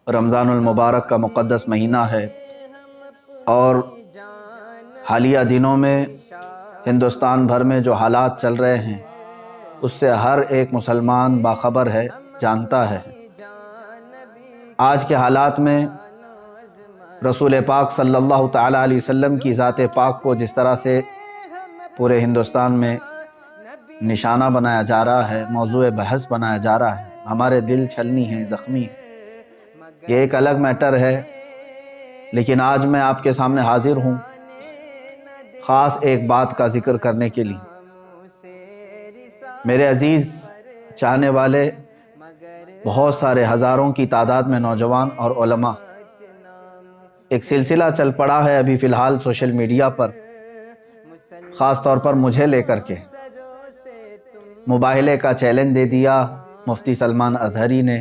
رمضان المبارک کا مقدس مہینہ ہے، اور حالیہ دنوں میں ہندوستان بھر میں جو حالات چل رہے ہیں اس سے ہر ایک مسلمان باخبر ہے، جانتا ہے۔ آج کے حالات میں رسول پاک صلی اللہ تعالیٰ علیہ وسلم کی ذات پاک کو جس طرح سے پورے ہندوستان میں نشانہ بنایا جا رہا ہے، موضوع بحث بنایا جا رہا ہے، ہمارے دل چھلنی ہیں، زخمی ہیں۔ یہ ایک الگ میٹر ہے، لیکن آج میں آپ کے سامنے حاضر ہوں خاص ایک بات کا ذکر کرنے کے لیے۔ میرے عزیز چاہنے والے بہت سارے ہزاروں کی تعداد میں نوجوان اور علماء، ایک سلسلہ چل پڑا ہے ابھی فی الحال سوشل میڈیا پر، خاص طور پر مجھے لے کر کے مباہلے کا چیلنج دے دیا مفتی سلمان اظہری نے،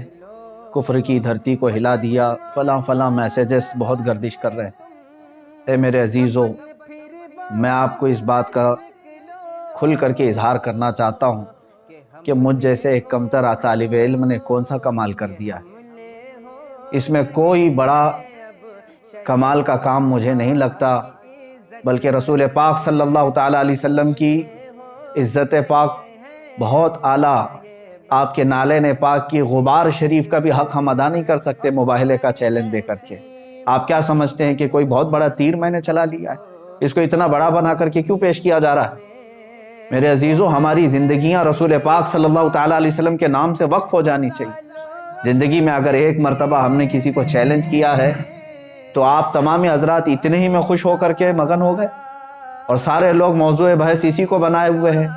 کفر کی دھرتی کو ہلا دیا، فلاں فلاں میسیجز بہت گردش کر رہے ہیں۔ اے میرے عزیزو، میں آپ کو اس بات کا کھل کر کے اظہار کرنا چاہتا ہوں کہ مجھ جیسے ایک کمتر طالب علم نے کون سا کمال کر دیا ہے۔ اس میں کوئی بڑا کمال کا کام مجھے نہیں لگتا، بلکہ رسول پاک صلی اللہ تعالیٰ علیہ وسلم کی عزت پاک بہت اعلیٰ، آپ کے نالے پاک کی غبار شریف کا بھی حق ہم ادا نہیں کر سکتے مباہلے کا چیلنج دے کر کے۔ آپ کیا سمجھتے ہیں کہ کوئی بہت بڑا تیر میں نے چلا لیا ہے؟ اس کو اتنا بڑا بنا کر کے کیوں پیش کیا جا رہا ہے؟ میرے عزیزو، ہماری زندگیاں رسول پاک صلی اللہ تعالیٰ علیہ وسلم کے نام سے وقف ہو جانی چاہیے۔ زندگی میں اگر ایک مرتبہ ہم نے کسی کو چیلنج کیا ہے تو آپ تمامی حضرات اتنے ہی میں خوش ہو کر کے مگن ہو گئے، اور سارے لوگ موضوع بحث اسی کو بنائے ہوئے ہیں۔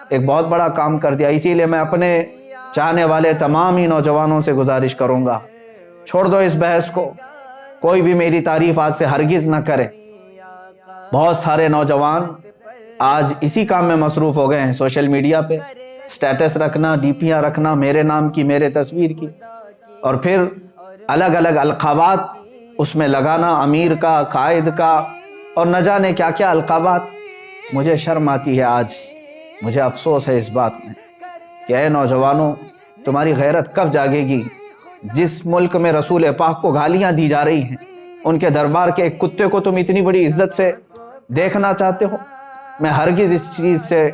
ایک بہت بڑا کام کر دیا۔ اسی لیے میں اپنے چاہنے والے تمام ہی نوجوانوں سے گزارش کروں گا، چھوڑ دو اس بحث کو، کوئی بھی میری تعریف آج سے ہرگز نہ کرے۔ بہت سارے نوجوان آج اسی کام میں مصروف ہو گئے ہیں، سوشل میڈیا پہ سٹیٹس رکھنا، ڈی پیاں رکھنا، میرے نام کی، میرے تصویر کی، اور پھر الگ الگ القابات اس میں لگانا، امیر کا، قائد کا، اور نہ جانے کیا کیا القابات۔ مجھے شرم آتی ہے، آج مجھے افسوس ہے اس بات میں کہ اے نوجوانوں، تمہاری غیرت کب جاگے گی؟ جس ملک میں رسول پاک کو گالیاں دی جا رہی ہیں، ان کے دربار کے ایک کتے کو تم اتنی بڑی عزت سے دیکھنا چاہتے ہو؟ میں ہرگز اس چیز سے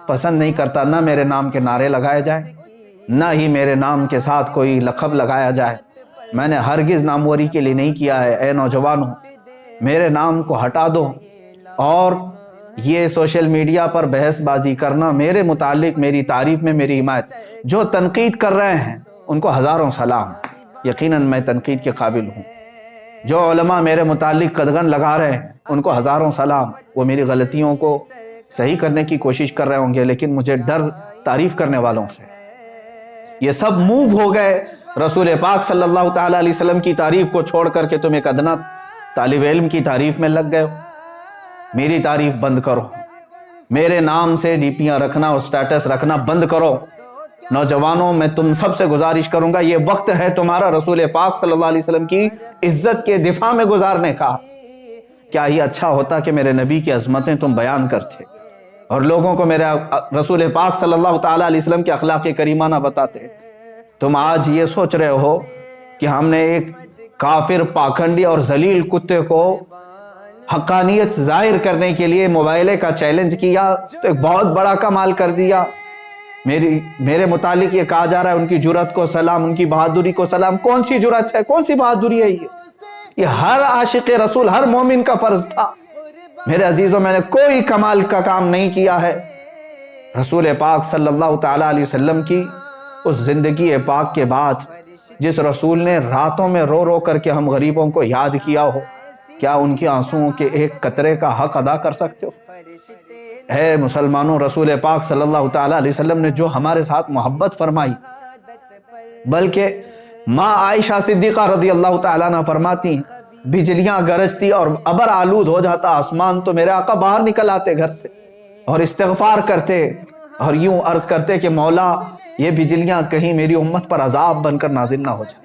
پسند نہیں کرتا، نہ میرے نام کے نعرے لگائے جائیں، نہ ہی میرے نام کے ساتھ کوئی لقب لگایا جائے۔ میں نے ہرگز ناموری کے لیے نہیں کیا ہے۔ اے نوجوانوں، میرے نام کو ہٹا دو، اور یہ سوشل میڈیا پر بحث بازی کرنا، میرے متعلق میری تعریف میں میری حمایت، جو تنقید کر رہے ہیں ان کو ہزاروں سلام، یقیناً میں تنقید کے قابل ہوں۔ جو علماء میرے متعلق قدغن لگا رہے ہیں ان کو ہزاروں سلام، وہ میری غلطیوں کو صحیح کرنے کی کوشش کر رہے ہوں گے، لیکن مجھے ڈر تعریف کرنے والوں سے۔ یہ سب موو ہو گئے رسول پاک صلی اللہ تعالیٰ علیہ وسلم کی تعریف کو چھوڑ کر کے تم ایک ادنا طالب علم کی تعریف میں لگ گئے ہو۔ میری تعریف بند کرو، میرے نام سے ڈی پیاں رکھنا اور سٹیٹس رکھنا بند کرو۔ نوجوانوں، میں تم سب سے گزارش کروں گا، یہ وقت ہے تمہارا رسول پاک صلی اللہ علیہ وسلم کی عزت کے دفاع میں گزارنے کا۔ کیا ہی اچھا ہوتا کہ میرے نبی کی عظمتیں تم بیان کرتے اور لوگوں کو میرے رسول پاک صلی اللہ تعالیٰ علیہ وسلم کے اخلاق کریمانہ بتاتے۔ تم آج یہ سوچ رہے ہو کہ ہم نے ایک کافر، پاکھنڈی اور ذلیل کتے کو حقانیت ظاہر کرنے کے لیے موبائلے کا چیلنج کیا تو ایک بہت بڑا کمال کر دیا۔ میرے متعلق یہ کہا جا رہا ہے ان کی جرأت کو سلام، ان کی بہادری کو سلام۔ کون سی جرأت ہے، کون سی بہادری ہے؟ یہ ہر عاشق رسول، ہر مومن کا فرض تھا۔ میرے عزیزوں، میں نے کوئی کمال کا کام نہیں کیا ہے۔ رسول پاک صلی اللہ تعالیٰ علیہ وسلم کی اس زندگی پاک کے بعد جس رسول نے راتوں میں رو رو کر کے ہم غریبوں کو یاد کیا ہو، کیا ان کی آنسوؤں کے ایک قطرے کا حق ادا کر سکتے ہو؟ اے مسلمانوں، رسول پاک صلی اللہ تعالیٰ علیہ وسلم نے جو ہمارے ساتھ محبت فرمائی، بلکہ ماں عائشہ صدیقہ رضی اللہ تعالیٰ عنہ فرماتی ہیں، بجلیاں گرجتی اور ابر آلود ہو جاتا آسمان تو میرے آقا باہر نکل آتے گھر سے اور استغفار کرتے اور یوں عرض کرتے کہ مولا، یہ بجلیاں کہیں میری امت پر عذاب بن کر نازل نہ ہو جائے۔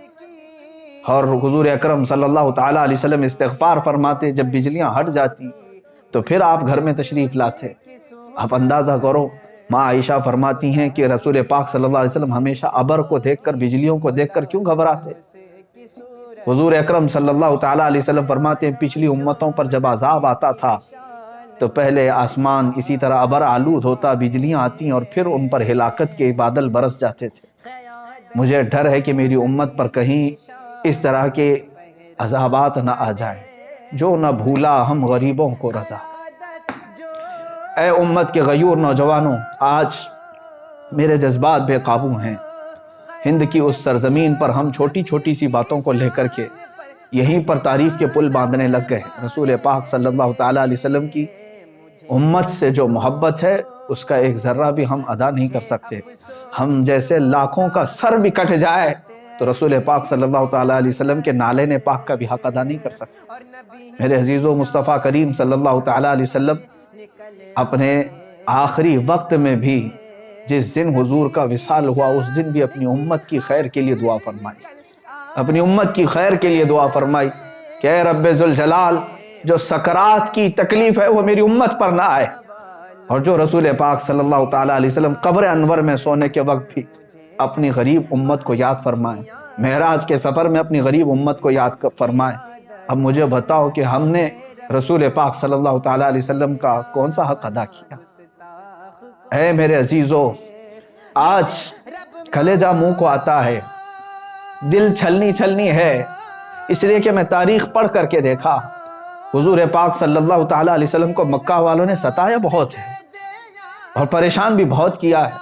اور حضور اکرم صلی اللہ تعالیٰ علیہ وسلم استغفار فرماتے، جب بجلیاں ہٹ جاتی تو پھر آپ گھر میں تشریف لاتے۔ آپ اندازہ کرو، ماں عائشہ فرماتی ہیں کہ رسول پاک صلی اللہ علیہ وسلم ہمیشہ ابر کو دیکھ کر، بجلیوں کو دیکھ کر کیوں گھبراتے؟ حضور اکرم صلی اللہ تعالیٰ علیہ وسلم فرماتے ہیں پچھلی امتوں پر جب عذاب آتا تھا تو پہلے آسمان اسی طرح ابر آلود ہوتا، بجلیاں آتی اور پھر ان پر ہلاکت کے بادل برس جاتے تھے۔ مجھے ڈر ہے کہ میری امت پر کہیں اس طرح کے عذابات نہ آ جائیں۔ جو نہ بھولا ہم غریبوں کو رضا۔ اے امت کے غیور نوجوانوں، آج میرے جذبات بے قابو ہیں۔ ہند کی اس سرزمین پر ہم چھوٹی چھوٹی سی باتوں کو لے کر کے یہیں پر تعریف کے پل باندھنے لگ گئے۔ رسول پاک صلی اللہ تعالیٰ علیہ وسلم کی امت سے جو محبت ہے اس کا ایک ذرہ بھی ہم ادا نہیں کر سکتے۔ ہم جیسے لاکھوں کا سر بھی کٹ جائے تو رسول پاک صلی اللہ تعالیٰ علیہ وسلم کے نالین پاک کا بھی حق ادا نہیں کر سکتے۔ میرے عزیزو، مصطفیٰ کریم صلی اللہ تعالیٰ علیہ وسلم اپنے آخری وقت میں بھی جس دن حضور کا وصال ہوا اس دن بھی اپنی امت کی خیر کے لیے دعا فرمائی، اپنی امت کی خیر کے لیے دعا فرمائی کہ اے رب ذوالجلال، جو سکرات کی تکلیف ہے وہ میری امت پر نہ آئے۔ اور جو رسول پاک صلی اللہ تعالیٰ علیہ وسلم قبر انور میں سونے کے وقت بھی اپنی غریب امت کو یاد فرمائیں، معراج کے سفر میں اپنی غریب امت کو یاد فرمائیں۔ اب مجھے بتاؤ کہ ہم نے رسول پاک صلی اللہ تعالیٰ علیہ وسلم کا کون سا حق ادا کیا؟ اے میرے عزیزو، آج کلیجہ منہ کو آتا ہے، دل چھلنی چھلنی ہے، اس لیے کہ میں تاریخ پڑھ کر کے دیکھا حضور پاک صلی اللہ تعالیٰ علیہ وسلم کو مکہ والوں نے ستایا بہت ہے اور پریشان بھی بہت کیا ہے۔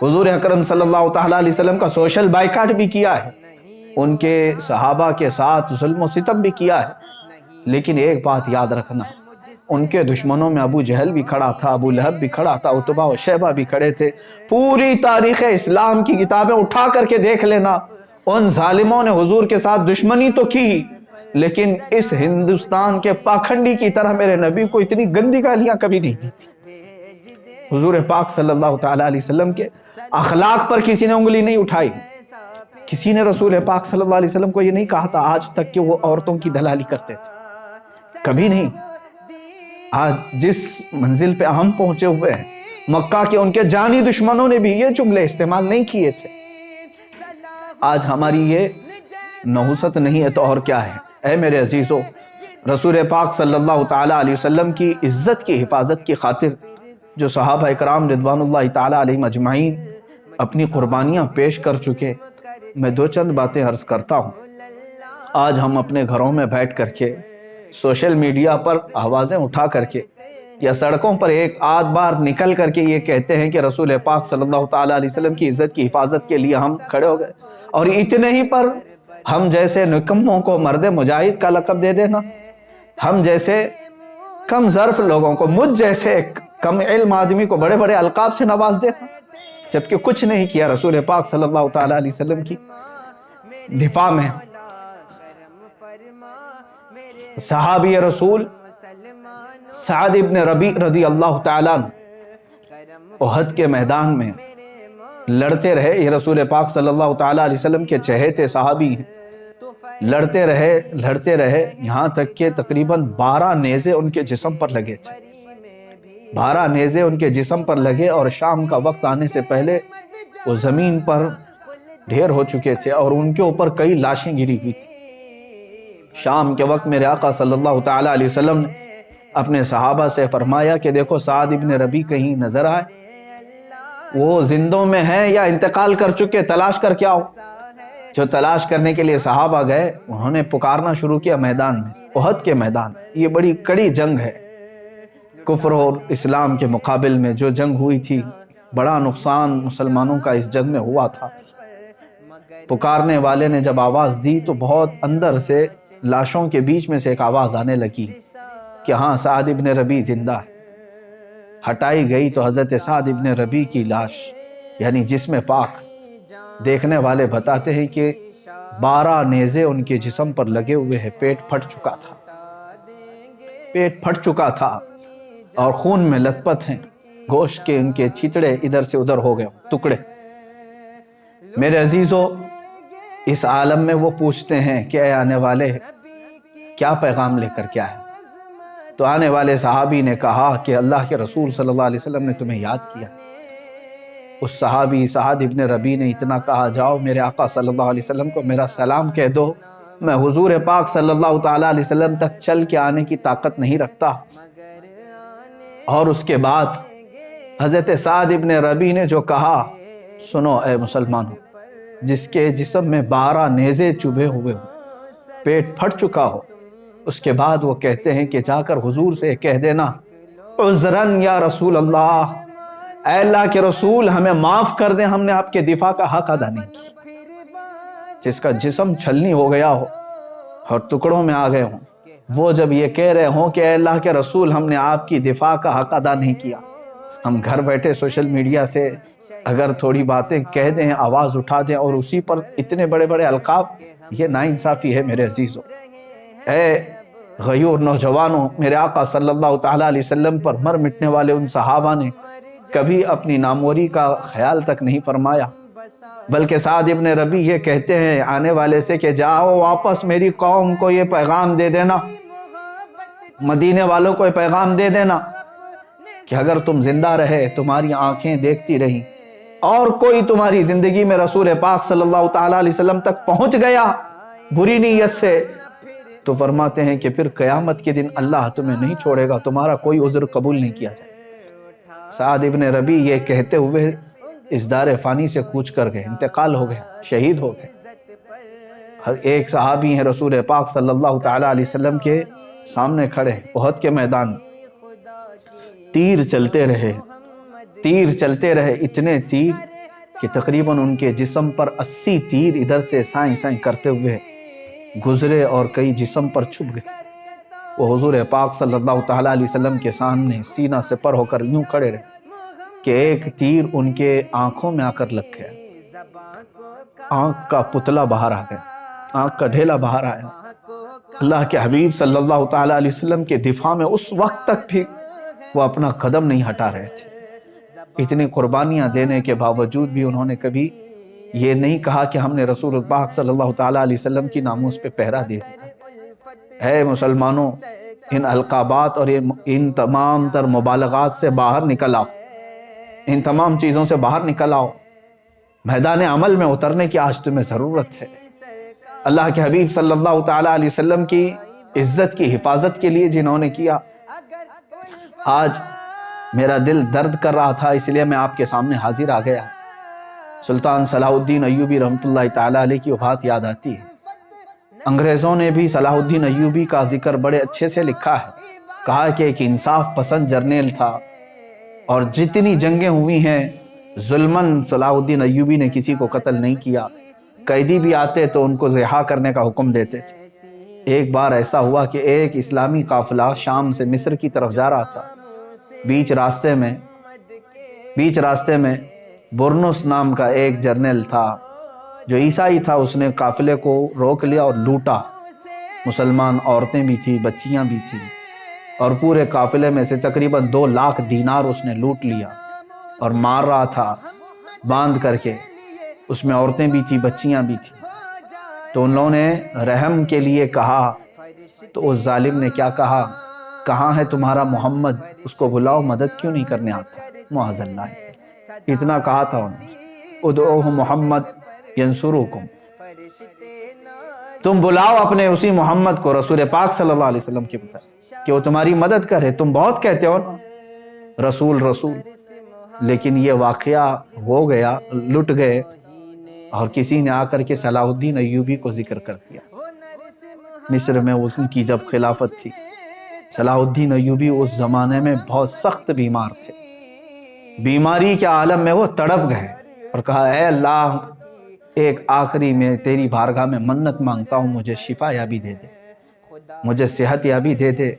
حضور اکرم صلی اللہ تعالیٰ علیہ وسلم کا سوشل بائیکاٹ بھی کیا ہے، ان کے صحابہ کے ساتھ ظلم و ستم بھی کیا ہے۔ لیکن ایک بات یاد رکھنا، ان کے دشمنوں میں ابو جہل بھی کھڑا تھا، ابو لہب بھی کھڑا تھا، عتبہ و شیبہ بھی کھڑے تھے۔ پوری تاریخ اسلام کی کتابیں اٹھا کر کے دیکھ لینا، ان ظالموں نے حضور کے ساتھ دشمنی تو کی، لیکن اس ہندوستان کے پاکھنڈی کی طرح میرے نبی کو اتنی گندی گالیاں کبھی نہیں دی تھی۔ حضور پاک صلی اللہ تعالیٰ علیہ وسلم کے اخلاق پر کسی نے انگلی نہیں اٹھائی۔ کسی نے رسول پاک صلی اللہ علیہ وسلم کو یہ نہیں کہا تھا آج تک کہ وہ عورتوں کی دلالی کرتے تھے، کبھی نہیں۔ آج جس منزل پہ ہم پہنچے ہوئے ہیں، مکہ کے ان کے جانی دشمنوں نے بھی یہ جملے استعمال نہیں کیے تھے۔ آج ہماری یہ نحوست نہیں ہے تو اور کیا ہے؟ اے میرے عزیزو، رسول پاک صلی اللہ تعالیٰ علیہ وسلم کی عزت کی حفاظت کی خاطر جو صحابہ اکرام رضوان اللہ تعالیٰ علیہ مجمعین اپنی قربانیاں پیش کر چکے، میں دو چند باتیں عرض کرتا ہوں۔ آج ہم اپنے گھروں میں بیٹھ کر کے سوشل میڈیا پر آوازیں اٹھا کر کے یا سڑکوں پر ایک آدھ بار نکل کر کے یہ کہتے ہیں کہ رسول پاک صلی اللہ تعالیٰ علیہ وسلم کی عزت کی حفاظت کے لیے ہم کھڑے ہو گئے، اور اتنے ہی پر ہم جیسے نکموں کو مرد مجاہد کا لقب دے دینا، ہم جیسے کم ظرف لوگوں کو، مجھ جیسے کم علم آدمی کو بڑے بڑے القاب سے نواز دینا، جبکہ کچھ نہیں کیا رسول پاک صلی اللہ تعالیٰ علیہ وسلم کی دفاع میں۔ صحابی رسول سعد ابن ربیع رضی اللہ تعالیٰ احد کے میدان میں لڑتے رہے۔ یہ رسول پاک صلی اللہ تعالیٰ علیہ وسلم کے چہیتے صحابی ہیں، لڑتے رہے یہاں تک کہ تقریباً 12 نیزے ان کے جسم پر لگے تھے، 12 نیزے ان کے جسم پر لگے، اور شام کا وقت آنے سے پہلے وہ زمین پر ڈھیر ہو چکے تھے اور ان کے اوپر کئی لاشیں گری ہوئی تھی۔ شام کے وقت میرے آقا صلی اللہ تعالیٰ علیہ وسلم نے اپنے صحابہ سے فرمایا کہ دیکھو سعد ابن ربیع کہیں نظر آئے، وہ زندوں میں ہیں یا انتقال کر چکے، تلاش کر کے آؤ۔ جو تلاش کرنے کے لیے صحابہ گئے، انہوں نے پکارنا شروع کیا میدان میں، احد کے میدان۔ یہ بڑی کڑی جنگ ہے، کفر اور اسلام کے مقابل میں جو جنگ ہوئی تھی، بڑا نقصان مسلمانوں کا اس جنگ میں ہوا تھا۔ پکارنے والے نے جب آواز دی تو بہت اندر سے لاشوں کے بیچ میں سے ایک آواز آنے لگی کہ ہاں سعد ابن ربیع زندہ ہے۔ ہٹائی گئی تو حضرت سعد ابن ربیع کی لاش یعنی جسم پاک، دیکھنے والے بتاتے ہیں کہ 12 نیزے ان کے جسم پر لگے ہوئے ہیں، پیٹ پھٹ چکا تھا اور خون میں لت پت ہیں، گوشت کے ان کے چھتڑے ادھر سے ادھر ہو گئے ٹکڑے۔ میرے عزیزو، اس عالم میں وہ پوچھتے ہیں کہ اے آنے والے کیا پیغام لے کر کیا ہے؟ تو آنے والے صحابی نے کہا کہ اللہ کے رسول صلی اللہ علیہ وسلم نے تمہیں یاد کیا۔ اس صحابی سعد ابن ربیع نے اتنا کہا، جاؤ میرے آقا صلی اللہ علیہ وسلم کو میرا سلام کہہ دو میں حضور پاک صلی اللہ تعالیٰ علیہ وسلم تک چل کے آنے کی طاقت نہیں رکھتا۔ اور اس کے بعد حضرت سعد ابن ربیع نے جو کہا، سنو اے مسلمانوں، جس کے جسم میں 12 نیزے چبھے ہوئے ہوں، پیٹ پھٹ چکا ہو، اس کے بعد وہ کہتے ہیں کہ جا کر حضور سے کہہ دینا، عذراً یا رسول اللہ، اے اللہ کے رسول ہمیں معاف کر دیں، ہم نے آپ کے دفاع کا حق ادا نہیں کیا۔ جس کا جسم چھلنی ہو گیا ہو اور ٹکڑوں میں آ گئے ہوں، وہ جب یہ کہہ رہے ہوں کہ اے اللہ کے رسول ہم نے آپ کی دفاع کا حق ادا نہیں کیا، ہم گھر بیٹھے سوشل میڈیا سے اگر تھوڑی باتیں کہہ دیں، آواز اٹھا دیں اور اسی پر اتنے بڑے بڑے القاب، یہ ناانصافی ہے میرے عزیزوں۔ اے غیور نوجوانوں، میرے آقا صلی اللہ تعالیٰ علیہ وسلم پر مر مٹنے والے ان صحابہ نے کبھی اپنی ناموری کا خیال تک نہیں فرمایا، بلکہ سعد ابن ربیع یہ کہتے ہیں آنے والے سے کہ جاؤ واپس میری قوم کو یہ پیغام دے دینا، مدینے والوں کو یہ پیغام دے دینا کہ اگر تم زندہ رہے، تمہاری آنکھیں دیکھتی رہیں اور کوئی تمہاری زندگی میں رسول پاک صلی اللہ تعالیٰ علیہ وسلم تک پہنچ گیا بری نیت سے، تو فرماتے ہیں کہ پھر قیامت کے دن اللہ تمہیں نہیں چھوڑے گا، تمہارا کوئی عذر قبول نہیں کیا جائے۔ سعد ابن ربیع یہ کہتے ہوئے اس دار فانی سے کوچ کر گئے، انتقال ہو گیا، شہید ہو گئے۔ ایک صحابی ہیں رسول پاک صلی اللہ تعالیٰ علیہ وسلم کے سامنے کھڑے احد کے میدان، تیر چلتے رہے، اتنے تیر کہ تقریباً ان کے جسم پر 80 تیر ادھر سے سائیں سائیں کرتے ہوئے گزرے اور کئی جسم پر چھپ گئے۔ وہ حضور پاک صلی اللہ تعالیٰ علیہ وسلم کے سامنے سینہ سے پر ہو کر یوں کھڑے رہے کہ ایک تیر ان کے آنکھوں میں آ کر لگ گیا، آنکھ کا پتلا باہر آ گیا، آنکھ کا ڈھیلا باہر آیا۔ اللہ کے حبیب صلی اللہ تعالیٰ علیہ وسلم کے دفاع میں اس وقت تک بھی وہ اپنا قدم نہیں ہٹا رہے تھے۔ اتنی قربانیاں دینے کے باوجود بھی انہوں نے کبھی یہ نہیں کہا کہ ہم نے رسول پاک صلی اللہ تعالیٰ علیہ وسلم کی ناموس پہ پہرا دے دیا۔ اے مسلمانوں، ان القابات اور ان تمام تر مبالغات سے باہر نکل آؤ، ان تمام چیزوں سے باہر نکل آؤ، میدان عمل میں اترنے کی آج تمہیں ضرورت ہے۔ اللہ کے حبیب صلی اللہ تعالیٰ علیہ وسلم کی عزت کی حفاظت کے لیے جنہوں نے کیا، آج میرا دل درد کر رہا تھا، اس لیے میں آپ کے سامنے حاضر آ گیا۔ سلطان صلاح الدین ایوبی رحمۃ اللہ تعالیٰ علیہ کی وفات یاد آتی ہے۔ انگریزوں نے بھی صلاح الدین ایوبی کا ذکر بڑے اچھے سے لکھا ہے، کہا کہ ایک انصاف پسند جرنیل تھا اور جتنی جنگیں ہوئی ہیں ظلماً صلاح الدین ایوبی نے کسی کو قتل نہیں کیا، قیدی بھی آتے تو ان کو رہا کرنے کا حکم دیتے تھے۔ ایک بار ایسا ہوا کہ ایک اسلامی قافلہ شام سے مصر کی طرف جا رہا تھا، بیچ راستے میں برنس نام کا ایک جرنیل تھا جو عیسائی تھا، اس نے قافلے کو روک لیا اور لوٹا۔ مسلمان عورتیں بھی تھیں، بچیاں بھی تھیں، اور پورے قافلے میں سے تقریباً 2 لاکھ دینار اس نے لوٹ لیا اور مار رہا تھا باندھ کر کے۔ اس میں عورتیں بھی تھیں، بچیاں بھی تھیں۔ تو ان لوگوں نے رحم کے لیے کہا، تو اس ظالم نے کیا کہا، کہاں ہے تمہارا محمد، اس کو بلاؤ، مدد کیوں نہیں کرنے آتا؟ معاذ اللہ، اتنا کہا تھا انہوں نے، ادعوہ محمد ینصرکم، تم بلاؤ اپنے اسی محمد کو، رسول پاک صلی اللہ علیہ وسلم کے بتا کہ وہ تمہاری مدد کرے۔ تم بہت کہتے ہو نا رسول رسول، لیکن یہ واقعہ ہو گیا، لٹ گئے، اور کسی نے آ کر کے صلاح الدین ایوبی کو ذکر کر دیا۔ مصر میں ان کی جب خلافت تھی، صلاح الدین ایوبی اس زمانے میں بہت سخت بیمار تھے، بیماری کے عالم میں وہ تڑپ گئے اور کہا، اے اللہ، ایک آخری میں تیری بارگاہ میں منت مانگتا ہوں، مجھے شفا یابی دے دے، مجھے صحت یابی دے دے،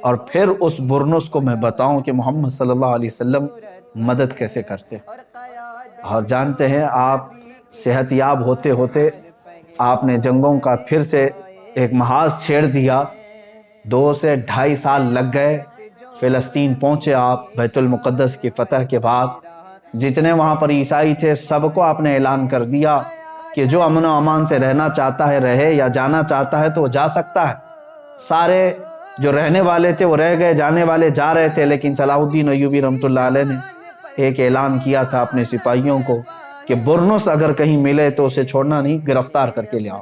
اور پھر اس برنس کو میں بتاؤں کہ محمد صلی اللہ علیہ وسلم مدد کیسے کرتے۔ اور جانتے ہیں آپ، صحت یاب ہوتے ہوتے آپ نے جنگوں کا پھر سے ایک محاذ چھیڑ دیا، 2 سے 2.5 سال لگ گئے، فلسطین پہنچے آپ۔ بیت المقدس کی فتح کے بعد جتنے وہاں پر عیسائی تھے سب کو آپ نے اعلان کر دیا کہ جو امن و امان سے رہنا چاہتا ہے رہے، یا جانا چاہتا ہے تو وہ جا سکتا ہے۔ سارے جو رہنے والے تھے وہ رہ گئے، جانے والے جا رہے تھے، لیکن صلاح الدین ایوبی رحمۃ اللہ علیہ نے ایک اعلان کیا تھا اپنے سپاہیوں کو کہ برنس اگر کہیں ملے تو اسے چھوڑنا نہیں، گرفتار کر کے لے آؤ۔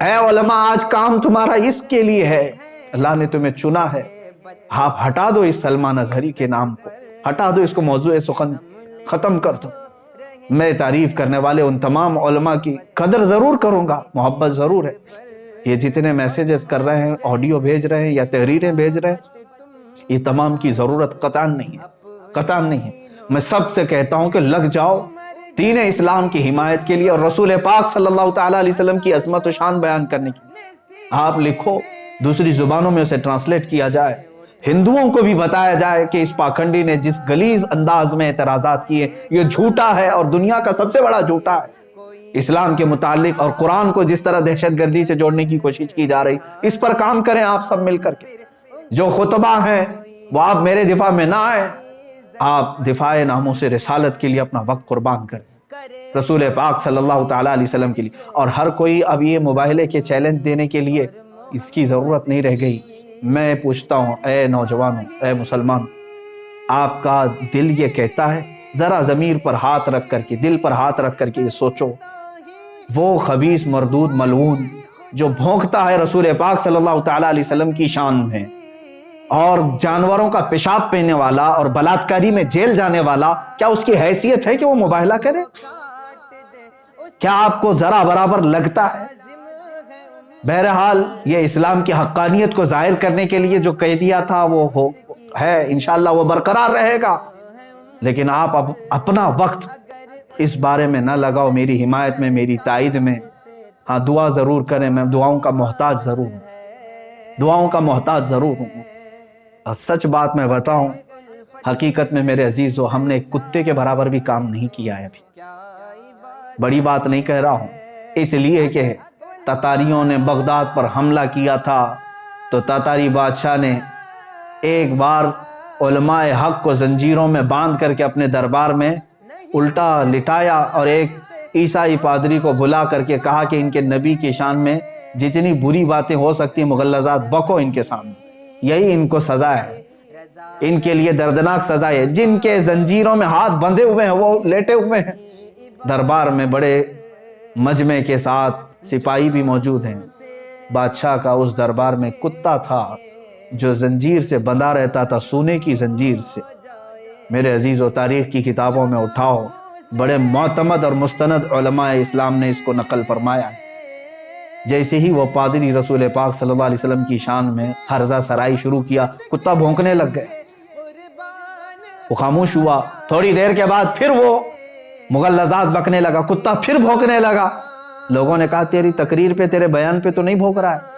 اے علماء آج کام تمہارا اس کے لیے ہے، اللہ نے تمہیں چنا ہے، آپ ہٹا دو اس سلمان اظہری کے نام کو، ہٹا دو اس کو، موضوع سخن ختم کر دو۔ میں تعریف کرنے والے ان تمام علماء کی قدر ضرور کروں گا، محبت ضرور ہے۔ یہ جتنے میسیجز کر رہے ہیں، آڈیو بھیج رہے ہیں یا تحریریں بھیج رہے ہیں، یہ تمام کی ضرورت قطعاً نہیں ہے، قطعاً نہیں ہے۔ میں سب سے کہتا ہوں کہ لگ جاؤ دین اسلام کی حمایت کے لیے اور رسول پاک صلی اللہ تعالیٰ علیہ وسلم کی عظمت و شان بیان کرنے کے لیے۔ آپ لکھو، دوسری زبانوں میں اسے ٹرانسلیٹ کیا جائے، ہندوؤں کو بھی بتایا جائے کہ اس پاکھنڈی نے جس غلیظ انداز میں اعتراضات کیے یہ جھوٹا ہے اور دنیا کا سب سے بڑا جھوٹا ہے۔ اسلام کے متعلق اور قرآن کو جس طرح دہشت گردی سے جوڑنے کی کوشش کی جا رہی، اس پر کام کریں آپ سب مل کر کے۔ جو خطبہ ہیں وہ آپ میرے دفاع میں نہ آئیں، آپ دفاع ناموس رسالت کے لیے اپنا وقت قربان کریں، رسول پاک صلی اللہ تعالیٰ علیہ وسلم کے لیے۔ اور ہر کوئی اب یہ موبائلے کے چیلنج دینے کے لیے اس کی ضرورت نہیں رہ گئی۔ میں پوچھتا ہوں اے نوجوانوں، اے مسلمان، آپ کا دل یہ کہتا ہے؟ ذرا ضمیر پر ہاتھ رکھ کر کے، دل پر ہاتھ رکھ کر کے یہ سوچو، وہ خبیث مردود ملعون جو بھونکتا ہے رسول پاک صلی اللہ تعالیٰ علیہ وسلم کی شان میں اور جانوروں کا پیشاب پینے والا اور بلاತ್ಕಾری میں جیل جانے والا، کیا اس کی حیثیت ہے کہ وہ مباہلہ کرے؟ کیا آپ کو ذرا برابر لگتا ہے؟ بہرحال یہ اسلام کی حقانیت کو ظاہر کرنے کے لیے جو کہہ دیا تھا وہ ہے، انشاءاللہ وہ برقرار رہے گا، لیکن آپ اپنا وقت اس بارے میں نہ لگاؤ، میری حمایت میں، میری تائید میں۔ ہاں دعا ضرور کریں، میں دعاؤں کا محتاج ضرور ہوں، دعاؤں کا محتاج ضرور ہوں۔ اور سچ بات میں بتاؤں، حقیقت میں میرے عزیزو، ہم نے ایک کتے کے برابر بھی کام نہیں کیا ہے ابھی۔ بڑی بات نہیں کہہ رہا ہوں، اس لیے کہ تتاریوں نے بغداد پر حملہ کیا تھا تو تتاری بادشاہ نے ایک بار علماء حق کو زنجیروں میں باندھ کر کے اپنے دربار میں الٹا لٹایا اور ایک عیسائی پادری کو بلا کر کے کہا کہ ان کے نبی کی شان میں جتنی بری باتیں ہو سکتی ہیں مغلظات بکو ان کے سامنے، یہی ان کو سزا ہے، ان کے لیے دردناک سزا ہے۔ جن کے زنجیروں میں ہاتھ بندھے ہوئے ہیں وہ لیٹے ہوئے ہیں دربار میں، بڑے مجمع کے ساتھ سپاہی بھی موجود ہیں۔ بادشاہ کا اس دربار میں کتا تھا جو زنجیر سے بندھا رہتا تھا، سونے کی زنجیر سے۔ میرے عزیزو، تاریخ کی کتابوں میں اٹھاؤ، بڑے معتمد اور مستند علماء اسلام نے اس کو نقل فرمایا ہے۔ جیسے ہی وہ پادری رسول پاک صلی اللہ علیہ وسلم کی شان میں ہرزہ سرائی شروع کیا، کتا بھونکنے لگ گئے، وہ خاموش ہوا۔ تھوڑی دیر کے بعد پھر وہ مغلظات بکنے لگا، کتا پھر بھونکنے لگا۔ لوگوں نے کہا تیری تقریر پہ، تیرے بیان پہ تو نہیں بھونک رہا ہے۔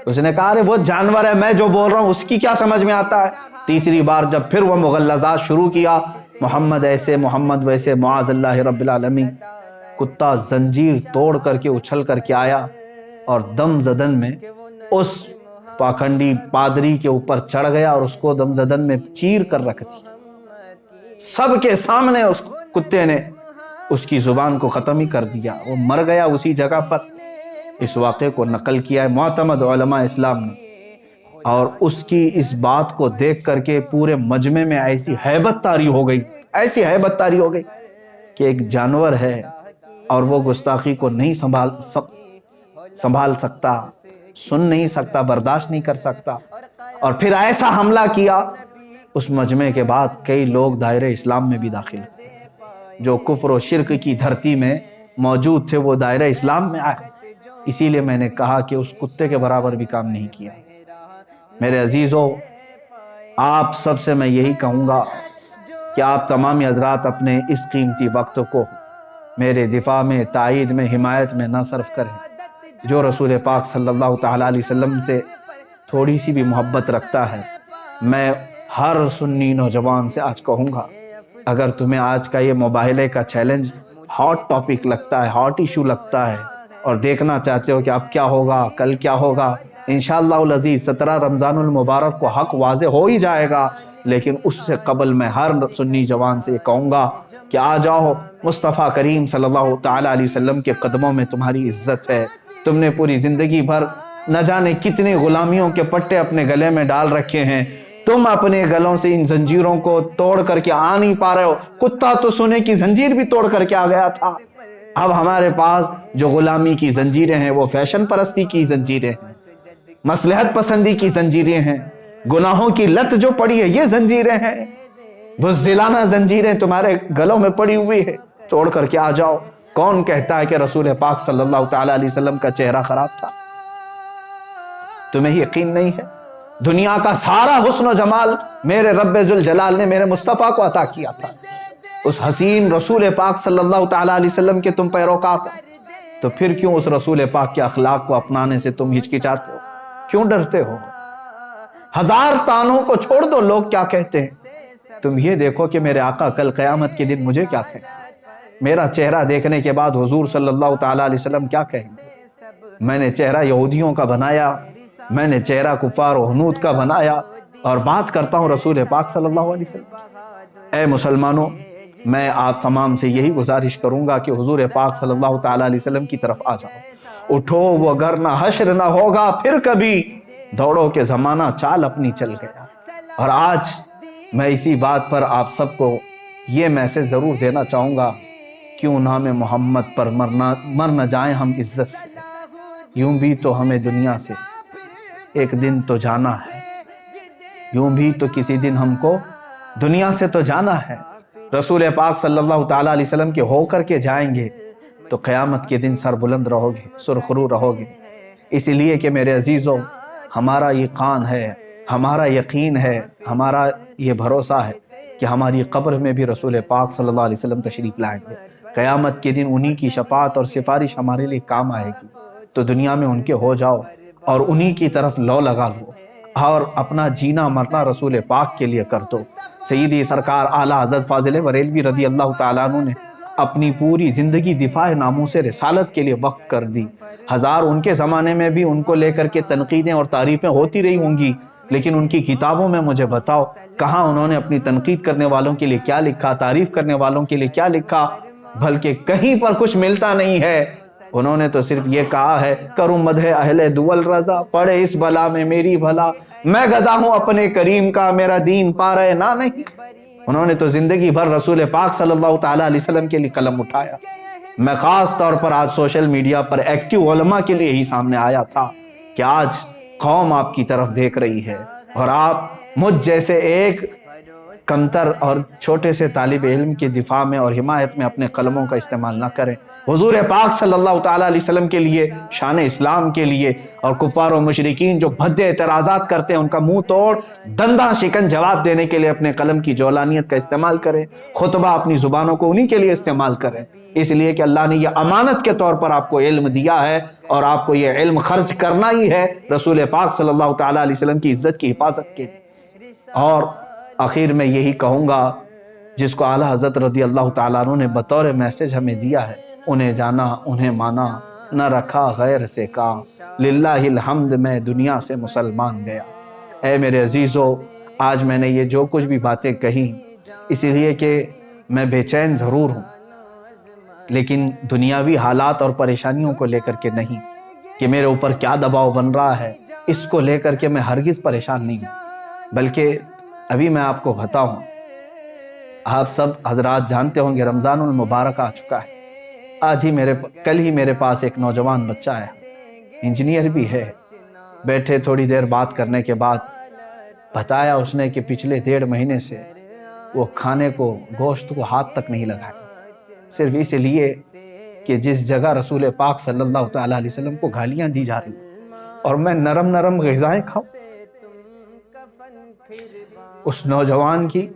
اس نے کہا ارے وہ جانور ہے، میں جو بول رہا ہوں اس کی کیا سمجھ میں آتا ہے۔ تیسری بار جب پھر وہ مغلظات شروع کیا، محمد ایسے محمد ویسے معاذ اللہ رب العالمین، کتا زنجیر توڑ کر کے اچھل کر کے آیا اور دم زدن میں اس پاکھنڈی پادری کے اوپر چڑھ گیا اور اس کو دم زدن میں چیر کر رکھ دی۔ سب کے سامنے اس کتے نے اس کی زبان کو ختم ہی کر دیا، وہ مر گیا اسی جگہ پر۔ اس واقعے کو نقل کیا ہے معتمد علماء اسلام نے، اور اس کی اس بات کو دیکھ کر کے پورے مجمع میں ایسی ہیبت طاری ہو گئی، ایسی ہیبت طاری ہو گئی کہ ایک جانور ہے اور وہ گستاخی کو نہیں سنبھال سکتا، سن نہیں سکتا، برداشت نہیں کر سکتا، اور پھر ایسا حملہ کیا۔ اس مجمع کے بعد کئی لوگ دائرہ اسلام میں بھی داخل ہوئے، جو کفر و شرک کی دھرتی میں موجود تھے وہ دائرہ اسلام میں آئے۔ اسی لیے میں نے کہا کہ اس کتے کے برابر بھی کام نہیں کیا۔ میرے عزیزو، آپ سب سے میں یہی کہوں گا کہ آپ تمامی حضرات اپنے اس قیمتی وقت کو میرے دفاع میں، تائید میں، حمایت میں نہ صرف کریں۔ جو رسول پاک صلی اللہ تعالیٰ علیہ وسلم سے تھوڑی سی بھی محبت رکھتا ہے، میں ہر سنی نوجوان سے آج کہوں گا، اگر تمہیں آج کا یہ مباہلے کا چیلنج ہاٹ ٹاپک لگتا ہے، ہاٹ ایشو لگتا ہے، اور دیکھنا چاہتے ہو کہ اب کیا ہوگا، کل کیا ہوگا، انشاءاللہ العزیز 17 رمضان المبارک کو حق واضح ہو ہی جائے گا، لیکن اس سے قبل میں ہر سنی جوان سے کہوں گا کہ آ جاؤ، مصطفیٰ کریم صلی اللہ تعالیٰ علیہ وسلم کے قدموں میں تمہاری عزت ہے۔ تم نے پوری زندگی بھر نہ جانے کتنی غلامیوں کے پٹے اپنے گلے میں ڈال رکھے ہیں، تم اپنے گلوں سے ان زنجیروں کو توڑ کر کے آ نہیں پا رہے ہو۔ کتا تو سونے کی زنجیر بھی توڑ کر کے آ گیا تھا، اب ہمارے پاس جو غلامی کی زنجیریں ہیں وہ فیشن پرستی کی زنجیریں ہیں، مصلحت پسندی کی زنجیریں ہیں، گناہوں کی لت جو پڑی ہے یہ زنجیریں ہیں، بزدلانہ زنجیریں تمہارے گلوں میں پڑی ہوئی ہے، توڑ کر کے آ جاؤ۔ کون کہتا ہے کہ رسول پاک صلی اللہ تعالی علیہ وسلم کا چہرہ خراب تھا؟ تمہیں یقین نہیں ہے؟ دنیا کا سارا حسن و جمال میرے رب ذوالجلال نے میرے مصطفیٰ کو عطا کیا تھا، اس حسین رسول پاک صلی اللہ تعالی علیہ وسلم کے تم پیروکار ہو، تو پھر کیوں اس رسول پاک کے اخلاق کو اپنانے سے تم ہچکچاتے ہو؟ کیوں ڈرتے ہو؟ ہزار تانوں کو چھوڑ دو لوگ کیا کہتے ہیں، تم یہ دیکھو کہ میرے آقا کل قیامت کے دن مجھے کیا کہیں، میرا چہرہ دیکھنے کے بعد حضور صلی اللہ تعالی علیہ وسلم کیا کہیں گے؟ میں نے چہرہ یہودیوں کا بنایا، میں نے چہرہ کفار و حنود کا بنایا، اور بات کرتا ہوں رسول پاک صلی اللہ علیہ وسلم۔ اے مسلمانوں، میں آپ تمام سے یہی گزارش کروں گا کہ حضور پاک صلی اللہ تعالی علیہ وسلم کی طرف آ جاؤ، اٹھو وہ گر نہ حشر نہ ہوگا پھر کبھی، دوڑو کہ زمانہ چال اپنی چل گیا۔ اور آج میں اسی بات پر آپ سب کو یہ میسج ضرور دینا چاہوں گا، کیوں نام محمد پر مر نہ جائیں ہم عزت سے، یوں بھی تو ہمیں دنیا سے ایک دن تو جانا ہے، یوں بھی تو کسی دن ہم کو دنیا سے تو جانا ہے۔ رسول پاک صلی اللہ تعالیٰ علیہ وسلم کے ہو کر کے جائیں گے تو قیامت کے دن سر بلند رہو گے، سرخرو رہو گے۔ اس لیے کہ میرے عزیزوں، ہمارا یہ قان ہے، ہمارا یقین ہے، ہمارا یہ بھروسہ ہے کہ ہماری قبر میں بھی رسول پاک صلی اللہ علیہ وسلم تشریف لائیں گے۔ قیامت کے دن انہی کی شفاعت اور سفارش ہمارے لیے کام آئے گی، تو دنیا میں ان کے ہو جاؤ اور انہی کی طرف لو لگا لو، اور اپنا جینا مرنا رسول پاک کے لیے کر دو۔ سیدی سرکار اعلیٰ حضرت فاضل بریلوی رضی اللہ تعالیٰ عنہ نے اپنی پوری زندگی دفاع ناموس رسالت کے لیے وقف کر دی۔ ہزار ان کے زمانے میں بھی ان کو لے کر کے تنقیدیں اور تعریفیں ہوتی رہی ہوں گی، لیکن ان کی کتابوں میں مجھے بتاؤ کہاں انہوں نے اپنی تنقید کرنے والوں کے لیے کیا لکھا، تعریف کرنے والوں کے لیے کیا لکھا؟ بلکہ کہیں پر کچھ ملتا نہیں ہے۔ انہوں نے تو صرف یہ کہا ہے، کروں مدح اہل دول رضا، پڑے اس بلا میں میری بھلا، میں گدا ہوں اپنے کریم کا، میرا دین پا رہے نہ نہیں۔ انہوں نے تو زندگی بھر رسول پاک صلی اللہ تعالیٰ علیہ وسلم کے لیے قلم اٹھایا۔ میں خاص طور پر آج سوشل میڈیا پر ایکٹیو علماء کے لیے ہی سامنے آیا تھا کہ آج قوم آپ کی طرف دیکھ رہی ہے، اور آپ مجھ جیسے ایک کمتر اور چھوٹے سے طالب علم کی دفاع میں اور حمایت میں اپنے قلموں کا استعمال نہ کریں۔ حضور پاک صلی اللہ تعالیٰ علیہ وسلم کے لیے، شان اسلام کے لیے، اور کفار و مشرکین جو بھدے اعتراضات کرتے ہیں ان کا منہ توڑ دنداں شکن جواب دینے کے لیے اپنے قلم کی جولانیت کا استعمال کریں، خطبہ اپنی زبانوں کو انہی کے لیے استعمال کریں، اس لیے کہ اللہ نے یہ امانت کے طور پر آپ کو علم دیا ہے، اور آپ کو یہ علم خرچ کرنا ہی ہے رسول پاک صلی اللہ تعالیٰ علیہ وسلم کی عزت کی حفاظت کے لیے۔ اور آخر میں یہی کہوں گا، جس کو اعلیٰ حضرت رضی اللہ تعالیٰ عنہ نے بطور میسج ہمیں دیا ہے، انہیں جانا انہیں مانا، نہ رکھا غیر سے کام، للہ الحمد میں دنیا سے مسلمان گیا۔ اے میرے عزیزو، آج میں نے یہ جو کچھ بھی باتیں کہیں اسی لیے کہ میں بے چین ضرور ہوں، لیکن دنیاوی حالات اور پریشانیوں کو لے کر کے نہیں، کہ میرے اوپر کیا دباؤ بن رہا ہے اس کو لے کر کے میں ہرگز پریشان نہیں ہوں، بلکہ ابھی میں آپ کو بتاؤں، آپ سب حضرات جانتے ہوں گے رمضان المبارک آ چکا ہے۔ کل ہی میرے پاس ایک نوجوان بچہ ہے، انجینئر بھی ہے، بیٹھے تھوڑی دیر بات کرنے کے بعد بتایا اس نے کہ پچھلے 1.5 مہینے سے وہ کھانے کو، گوشت کو ہاتھ تک نہیں لگایا، صرف اس لیے کہ جس جگہ رسول پاک صلی اللہ تعالیٰ علیہ وسلم کو گالیاں دی جا رہی اور میں نرم نرم غذائیں کھاؤں۔ اس نوجوان کی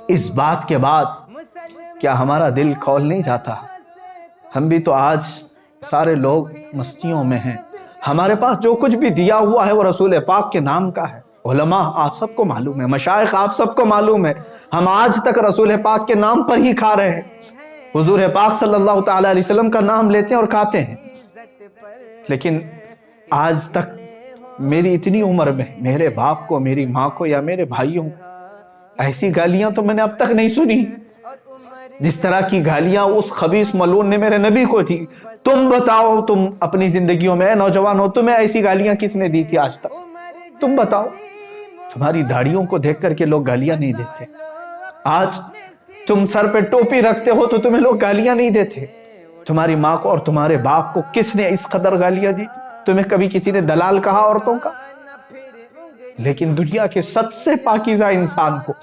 اس بات کے بعد کیا ہمارا دل کھول نہیں جاتا؟ ہم بھی تو آج سارے لوگ مستیوں میں ہیں، ہمارے پاس جو کچھ بھی دیا ہوا ہے وہ رسول پاک کے نام کا ہے۔ علماء آپ سب کو معلوم ہے، مشائخ آپ سب کو معلوم ہے، ہم آج تک رسول پاک کے نام پر ہی کھا رہے ہیں، حضور پاک صلی اللہ تعالیٰ علیہ وسلم کا نام لیتے ہیں اور کھاتے ہیں۔ لیکن آج تک میری اتنی عمر میں میرے باپ کو، میری ماں کو یا میرے بھائیوں کو ایسی گالیاں تو میں نے اب تک نہیں سنی جس طرح کی گالیاں اس خبیث ملعون نے میرے نبی کو دی۔ تم بتاؤ، تم اپنی زندگیوں میں، اے نوجوانوں، تمہیں ایسی گالیاں کس نے دی تھی آج تک؟ تم بتاؤ۔ تمہاری داڑھیوں کو دیکھ کر کے لوگ گالیاں نہیں دیتے، آج تم سر پہ ٹوپی رکھتے ہو تو تمہیں لوگ گالیاں نہیں دیتے، تمہاری ماں کو اور تمہارے باپ کو کس نے اس قدر گالیاں دی؟ تمہیں کبھی کسی نے دلال کہا عورتوں کا؟ لیکن دنیا کے سب سے پاکیزہ انسان کو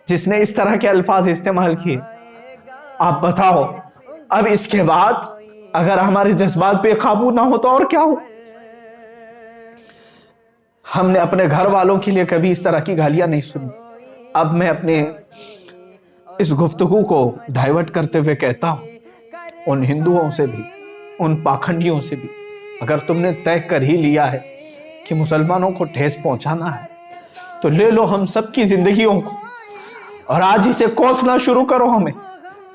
جس نے اس طرح کے الفاظ استعمال کیے، آپ بتاؤ اب اس کے بعد اگر ہمارے جذبات بے قابو نہ ہو تو اور کیا ہو؟ ہم نے اپنے گھر والوں کے لیے کبھی اس طرح کی گالیاں نہیں سنی۔ اب میں اپنے اس گفتگو کو ڈائیورٹ کرتے ہوئے کہتا ہوں، ان ہندوؤں سے بھی، ان پاکھنڈیوں سے بھی، اگر تم نے طے کر ہی لیا ہے کہ مسلمانوں کو ٹھیس پہنچانا ہے تو لے لو ہم سب کی زندگیوں کو اور آج ہی سے کوسنا شروع کرو، ہمیں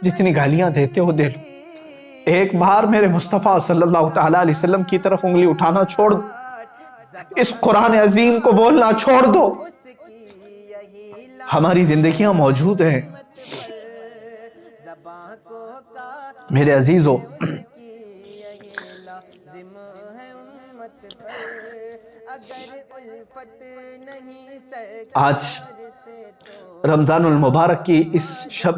جتنی گالیاں دیتے ہو دے لو۔ ایک بار میرے مصطفیٰ صلی اللہ تعالیٰ علیہ وسلم کی طرف انگلی اٹھانا چھوڑ دو، اس قرآن عظیم کو بولنا چھوڑ دو۔ ہماری زندگیاں موجود ہیں۔ میرے عزیزو، آج رمضان المبارک کی اس شب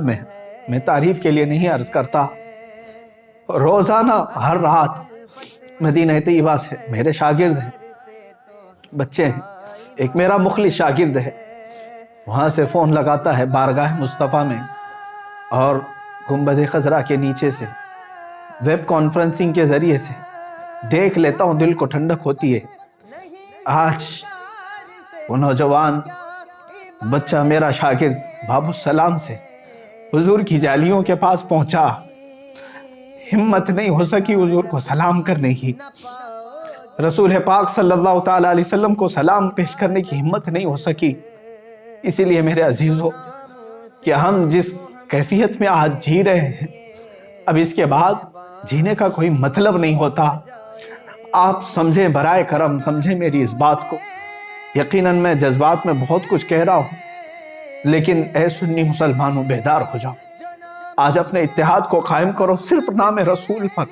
میں تعریف کے لیے نہیں عرض کرتا، روزانہ ہر رات مدینہ طیبہ سے میرے شاگرد ہیں، بچے ہیں، ایک میرا مخلص شاگرد ہے، وہاں سے فون لگاتا ہے بارگاہ مصطفیٰ میں اور گنبد خضرا کے نیچے سے ویب کانفرنسنگ کے ذریعے سے دیکھ لیتا ہوں، دل کو ٹھنڈک ہوتی ہے۔ آج وہ نوجوان بچہ میرا شاگرد باب السلام سے حضور کی جالیوں کے پاس پہنچا، ہمت نہیں ہو سکی حضور کو سلام کرنے کی، رسول پاک صلی اللہ تعالیٰ علیہ وسلم کو سلام پیش کرنے کی ہمت نہیں ہو سکی۔ اسی لیے میرے عزیزو کہ ہم جس کیفیت میں آج جی رہے ہیں، اب اس کے بعد جینے کا کوئی مطلب نہیں ہوتا۔ آپ سمجھیں، برائے کرم سمجھیں میری اس بات کو۔ یقیناً میں جذبات میں بہت کچھ کہہ رہا ہوں، لیکن اے سنی مسلمانوں بیدار ہو جاؤ، آج اپنے اتحاد کو قائم کرو، صرف نام رسول پر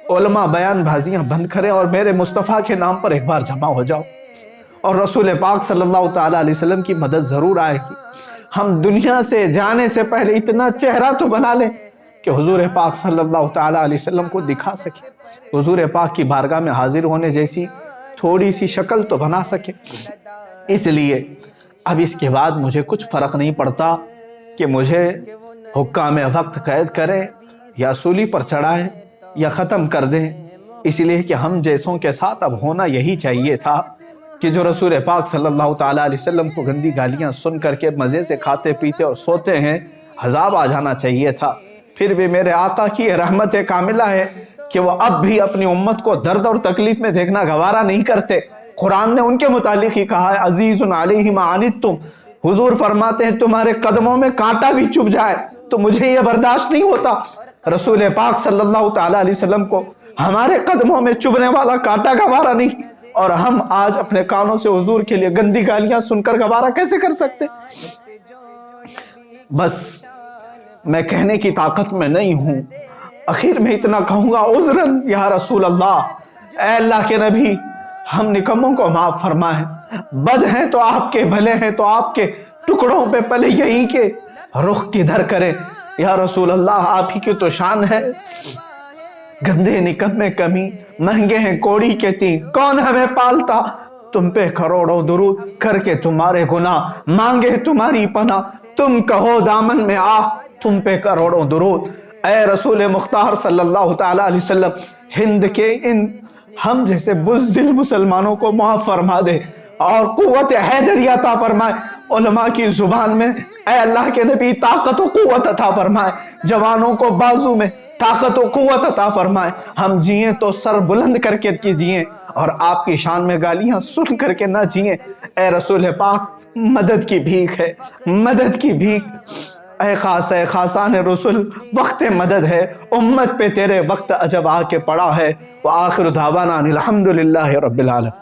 علماء بیان بازیاں بند کریں اور میرے مصطفیٰ کے نام پر ایک بار جمع ہو جاؤ، اور رسول پاک صلی اللہ تعالیٰ علیہ وسلم کی مدد ضرور آئے گی۔ ہم دنیا سے جانے سے پہلے اتنا چہرہ تو بنا لیں کہ حضور پاک صلی اللہ تعالیٰ علیہ وسلم کو دکھا سکے، حضور پاک کی بارگاہ میں حاضر ہونے جیسی تھوڑی سی شکل تو بنا سکے۔ اس لیے اب اس کے بعد مجھے کچھ فرق نہیں پڑتا کہ مجھے حکام وقت قید کریں یا سولی پر چڑھائیں یا ختم کر دیں، اس لیے کہ ہم جیسوں کے ساتھ اب ہونا یہی چاہیے تھا کہ جو رسول پاک صلی اللہ تعالیٰ علیہ وسلم کو گندی گالیاں سن کر کے مزے سے کھاتے پیتے اور سوتے ہیں، عذاب آ جانا چاہیے تھا۔ پھر بھی میرے آقا کی رحمت کاملہ ہے کہ وہ اب بھی اپنی امت کو درد اور تکلیف میں دیکھنا گوارا نہیں کرتے۔ قرآن نے ان کے متعلق ہی کہا ہے، عزیز علیہ ما عنتم، حضور فرماتے ہیں تمہارے قدموں میں کانٹا بھی چبھ جائے تو مجھے یہ برداشت نہیں ہوتا۔ رسول پاک صلی اللہ تعالیٰ علیہ وسلم کو ہمارے قدموں میں چبھنے والا کانٹا گوارا نہیں، اور ہم آج اپنے کانوں سے حضور کے لیے گندی گالیاں سن کر گوارا کیسے کر سکتے؟ بس میں کہنے کی طاقت میں نہیں ہوں، اخیر میں اتنا کہوں گا، عذراً یا رسول اللہ، اے اللہ کے نبی، ہم نکموں کو معاف فرمائیں، بد ہیں تو آپ کے، بھلے ہیں تو آپ کے، ٹکڑوں پہ پلے یہی کے رخ کدھر کریں، یا رسول اللہ آپ ہی کی تو شان ہے۔ گندے نکمے کمی، مہنگے ہیں کوڑی کے تین، کون ہمیں پالتا، تم پہ کروڑوں درود کر کے تمہارے گناہ مانگے تمہاری پناہ، تم کہو دامن میں آ، تم پہ کروڑوں درود۔ اے رسول مختار صلی اللہ تعالیٰ علیہ وسلم، ہند کے ان ہم جیسے بزدل مسلمانوں کو معاف فرما دے اور قوت حیدری عطا فرمائے، علماء کی زبان میں اے اللہ کے نبی طاقت و قوت عطا فرمائے، جوانوں کو بازو میں طاقت و قوت عطا فرمائے، ہم جئیں تو سر بلند کر کے جئیں اور آپ کی شان میں گالیاں سن کر کے نہ جئیں۔ اے رسول پاک، مدد کی بھیک ہے، مدد کی بھیک، اے خاص اے خاصان رسول، وقت مدد ہے، امت پہ تیرے وقت عجب آ کے پڑا ہے۔ وآخر دعوانا الحمدللہ رب العالمین۔